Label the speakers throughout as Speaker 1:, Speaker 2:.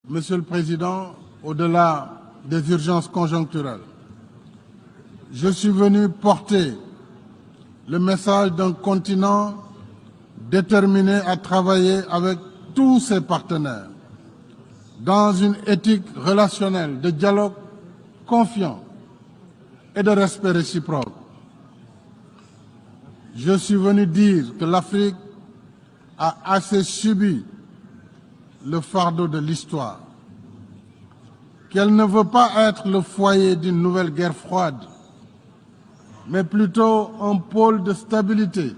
Speaker 1: Monsieur le Président, au-delà des urgences conjoncturelles, je suis venu porter le message d'un continent déterminé à travailler avec tous ses partenaires dans une éthique relationnelle de dialogue confiant et de respect réciproque. Je suis venu dire que l'Afrique a assez subi le fardeau de l'histoire, qu'elle ne veut pas être le foyer d'une nouvelle guerre froide, mais plutôt un pôle de stabilité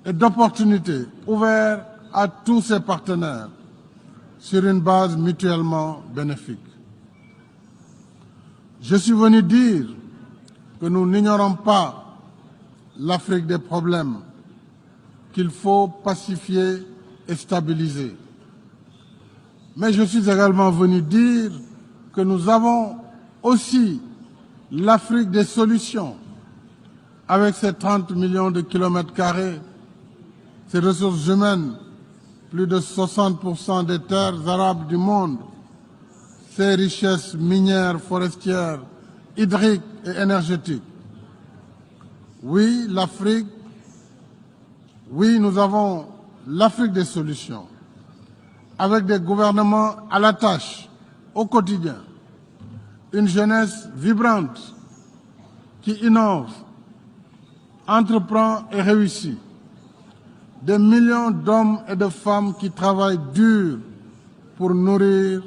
Speaker 1: et d'opportunité ouvert à tous ses partenaires sur une base mutuellement bénéfique. Je suis venu dire que nous n'ignorons pas l'Afrique des problèmes qu'il faut pacifier et stabiliser. Mais je suis également venu dire que nous avons aussi l'Afrique des solutions, avec ses 30 millions de kilomètres carrés, ses ressources humaines, plus de 60% des terres arables du monde, ses richesses minières, forestières, hydriques et énergétiques. Oui, l'Afrique, oui, nous avons l'Afrique des solutions, avec des gouvernements à la tâche, au quotidien, une jeunesse vibrante qui innove, entreprend et réussit, des millions d'hommes et de femmes qui travaillent dur pour nourrir,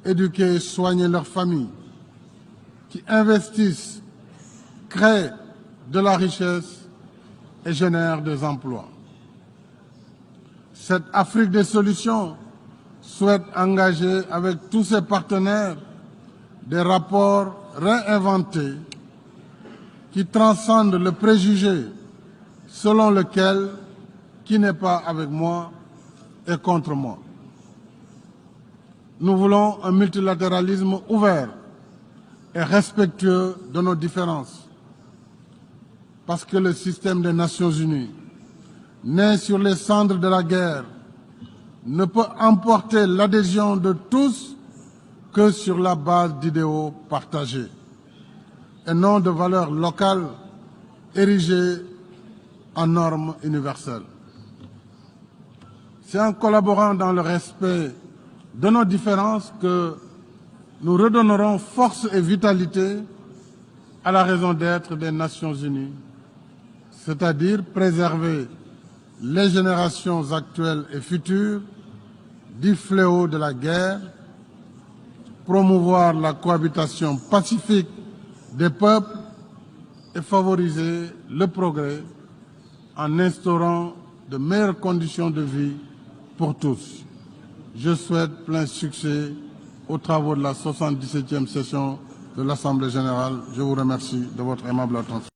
Speaker 1: éduquer et soigner leurs familles, qui investissent, créent de la richesse et génèrent des emplois. Cette Afrique des solutions souhaite engager avec tous ses partenaires des rapports réinventés qui transcendent le préjugé selon lequel qui n'est pas avec moi est contre moi. Nous voulons un multilatéralisme ouvert et respectueux de nos différences, parce que le système des Nations Unies, né sur les cendres de la guerre, ne peut emporter l'adhésion de tous que sur la base d'idéaux partagés et non de valeurs locales érigées en normes universelles. C'est en collaborant dans le respect de nos différences que nous redonnerons force et vitalité à la raison d'être des Nations Unies, c'est-à-dire préserver les générations actuelles et futures du fléau de la guerre, promouvoir la cohabitation pacifique des peuples et favoriser le progrès en instaurant de meilleures conditions de vie pour tous. Je souhaite plein succès aux travaux de la 77e session de l'Assemblée générale. Je vous remercie de votre aimable attention.